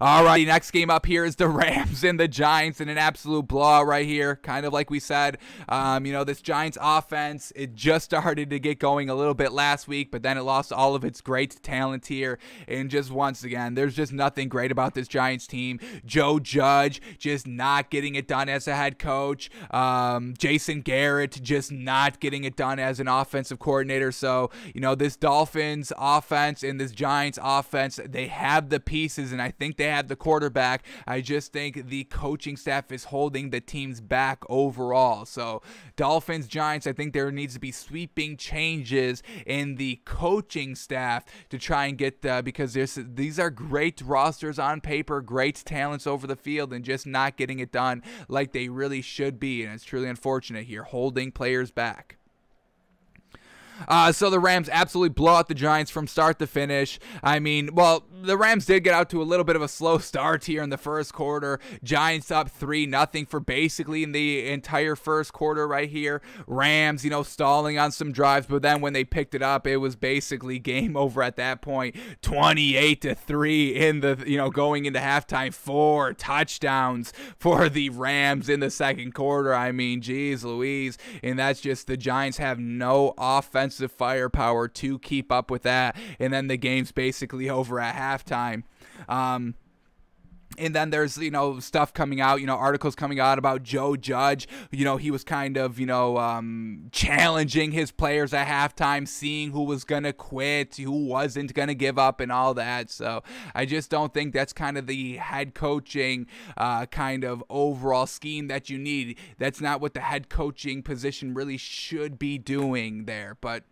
All right, next game up here is the Rams and the Giants in an absolute blowout right here. Kind of like we said, this Giants offense, it just started to get going a little bit last week, but then it lost all of its great talent here. And just once again, there's just nothing great about this Giants team. Joe Judge just not getting it done as a head coach. Jason Garrett just not getting it done as an offensive coordinator. So, this Dolphins offense and this Giants offense, they have the pieces, and I think they have the quarterback. I just think the coaching staff is holding the teams back overall. So Dolphins, Giants, I think there needs to be sweeping changes in the coaching staff to try and get because these are great rosters on paper, great talents over the field, and just not getting it done like they really should be. And it's truly unfortunate here, holding players back. So the Rams absolutely blow out the Giants from start to finish. The Rams did get out to a little bit of a slow start here in the first quarter. Giants up 3-0 for basically in the entire first quarter right here. Rams, stalling on some drives, but then when they picked it up, it was basically game over at that point. 28-3 in the, going into halftime. 4 touchdowns for the Rams in the second quarter. Geez Louise. And that's just the Giants have no offensive firepower to keep up with that, and then the game's basically over at halftime. And then there's, stuff coming out, articles coming out about Joe Judge. He was kind of, challenging his players at halftime, seeing who was going to quit, who wasn't going to give up and all that. So I just don't think that's kind of the head coaching kind of overall scheme that you need. That's not what the head coaching position really should be doing there. But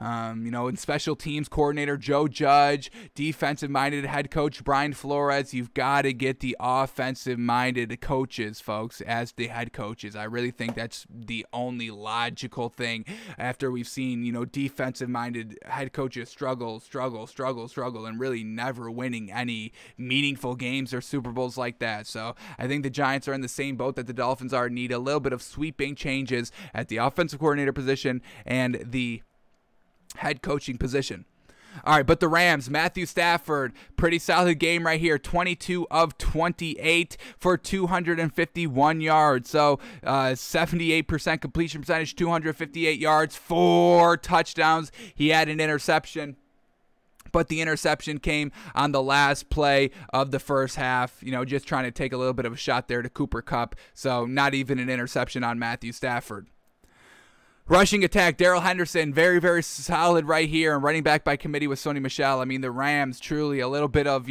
in special teams coordinator Joe Judge, defensive-minded head coach Brian Flores, you've got to get the offensive-minded coaches, folks, as the head coaches. I really think that's the only logical thing after we've seen, defensive-minded head coaches struggle, and really never winning any meaningful games or Super Bowls like that. So I think the Giants are in the same boat that the Dolphins are, need a little bit of sweeping changes at the offensive coordinator position and the head coaching position. All right, but the Rams, Matthew Stafford, pretty solid game right here. 22 of 28 for 251 yards. So 78% completion percentage, 258 yards, 4 touchdowns. He had an interception, but the interception came on the last play of the first half, just trying to take a little bit of a shot there to Cooper Kupp. So not even an interception on Matthew Stafford. Rushing attack, Darrell Henderson, very, very solid right here, and running back by committee with Sony Michel. The Rams truly a little bit of,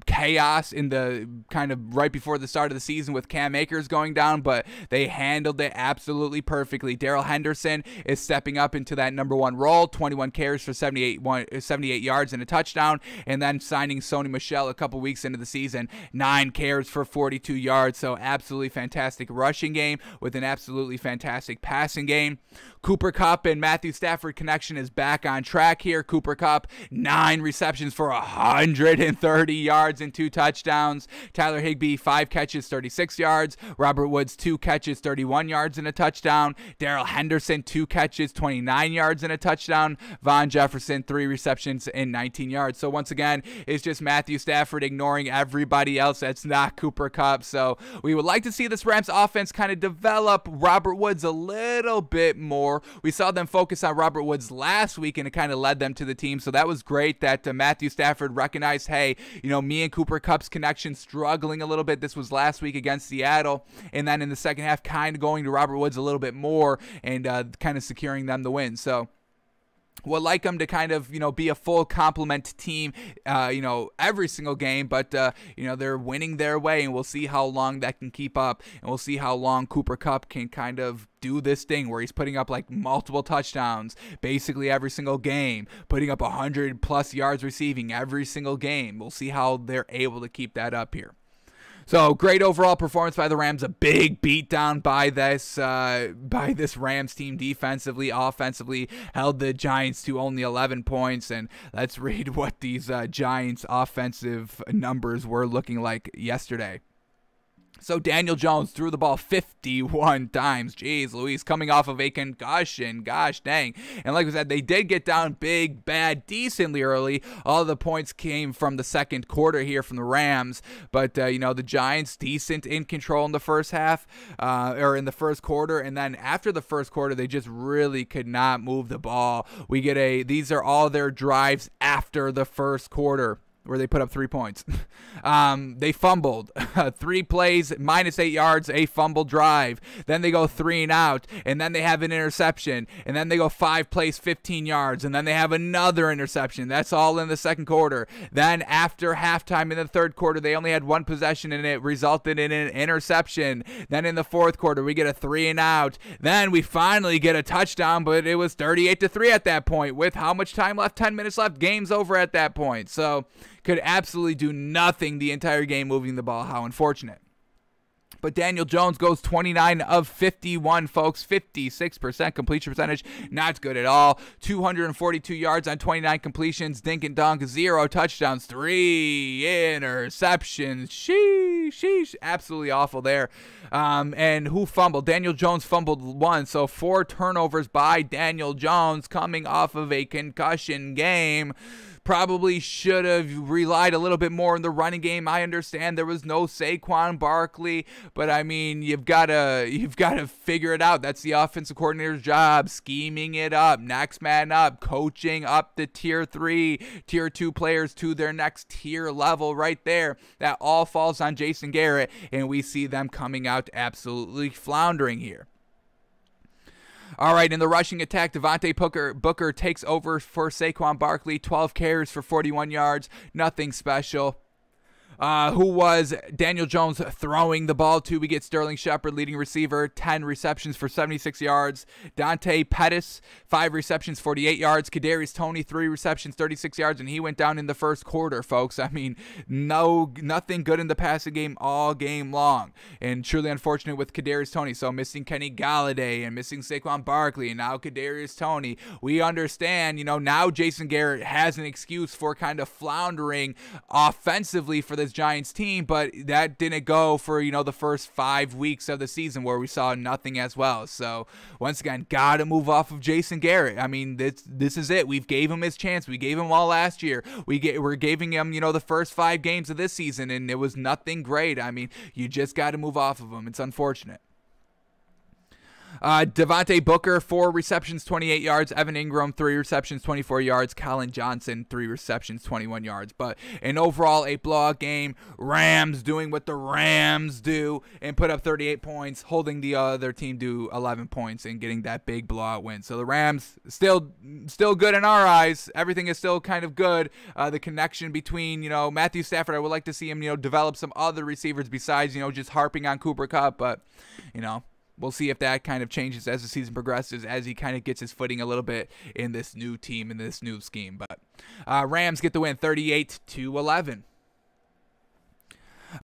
chaos in the kind of right before the start of the season with Cam Akers going down, but they handled it absolutely perfectly. Darrell Henderson is stepping up into that number 1 role, 21 carries for 78 yards and a touchdown, and then signing Sony Michel a couple weeks into the season, 9 carries for 42 yards, so absolutely fantastic rushing game with an absolutely fantastic passing game. Cooper Kupp and Matthew Stafford connection is back on track here. Cooper Kupp, 9 receptions for 130 yards and 2 touchdowns. Tyler Higbee, 5 catches, 36 yards. Robert Woods, 2 catches, 31 yards and a touchdown. Darrell Henderson, 2 catches, 29 yards and a touchdown. Von Jefferson, 3 receptions and 19 yards. So once again, it's just Matthew Stafford ignoring everybody else that's not Cooper Kupp. So we would like to see this Rams offense kind of develop Robert Woods a little bit more. We saw them focus on Robert Woods last week, and it kind of led them to the team. So that was great that Matthew Stafford recognized, hey, me and Cooper Kupp's connection struggling a little bit. This was last week against Seattle. And then in the second half, kind of going to Robert Woods a little bit more and kind of securing them the win. So would like them to kind of, be a full complement team, every single game, but, they're winning their way, and we'll see how long that can keep up, and we'll see how long Cooper Kupp can kind of do this thing where he's putting up like multiple touchdowns basically every single game, putting up 100+ yards receiving every single game. We'll see how they're able to keep that up here. So great overall performance by the Rams. A big beatdown by this Rams team defensively. Offensively, held the Giants to only 11 points. And let's read what these Giants offensive numbers were looking like yesterday. So Daniel Jones threw the ball 51 times. Jeez Louise, coming off of a concussion. Gosh dang. And like I said, they did get down big, bad, decently early. All the points came from the second quarter here from the Rams. But, the Giants decent in control in the first half, or in the first quarter. And then after the first quarter, they just really could not move the ball. These are all their drives after the first quarter, where they put up 3 points. They fumbled. 3 plays, -8 yards, a fumble drive. Then they go 3 and out, and then they have an interception. And then they go 5 plays, 15 yards, and then they have another interception. That's all in the second quarter. Then after halftime in the third quarter, they only had 1 possession, and it resulted in an interception. Then in the fourth quarter, we get a 3 and out. Then we finally get a touchdown, but it was 38-3 at that point. With how much time left? 10 minutes left. Game's over at that point. So could absolutely do nothing the entire game moving the ball. How unfortunate. But Daniel Jones goes 29 of 51, folks. 56% completion percentage. Not good at all. 242 yards on 29 completions. Dink and dunk. 0 touchdowns. 3 interceptions. Sheesh. Absolutely awful there. And who fumbled? Daniel Jones fumbled 1. So 4 turnovers by Daniel Jones coming off of a concussion game. Probably should have relied a little bit more on the running game. I understand there was no Saquon Barkley, but I mean, you've got to figure it out. That's the offensive coordinator's job, scheming it up, next man up, coaching up the tier 3, tier 2 players to their next tier level right there. That all falls on Jason Garrett, and we see them coming out absolutely floundering here. All right, in the rushing attack, Devontae Booker takes over for Saquon Barkley. 12 carries for 41 yards. Nothing special. Who was Daniel Jones throwing the ball to? We get Sterling Shepard, leading receiver, 10 receptions for 76 yards. Dante Pettis, 5 receptions, 48 yards. Kadarius Toney, 3 receptions, 36 yards, and he went down in the first quarter, folks. I mean, nothing good in the passing game all game long. And truly unfortunate with Kadarius Toney. So missing Kenny Galladay and missing Saquon Barkley and now Kadarius Toney. We understand, now Jason Garrett has an excuse for kind of floundering offensively for this Giants team, but that didn't go for the first 5 weeks of the season where we saw nothing as well. So once again, gotta move off of Jason Garrett. I mean, this is it. We've gave him his chance. We gave him all last year. We're giving him the first 5 games of this season, and it was nothing great. I mean, you just got to move off of him. It's unfortunate. Devontae Booker, 4 receptions, 28 yards. Evan Ingram, 3 receptions, 24 yards. Colin Johnson, 3 receptions, 21 yards. But in overall, a blowout game. Rams doing what the Rams do and put up 38 points, holding the other team to 11 points and getting that big blowout win. So the Rams still good in our eyes. Everything is still kind of good. The connection between, Matthew Stafford, I would like to see him, develop some other receivers besides, just harping on Cooper Kupp. But, we'll see if that kind of changes as the season progresses, as he kind of gets his footing a little bit in this new team, in this new scheme. But Rams get the win 38-11.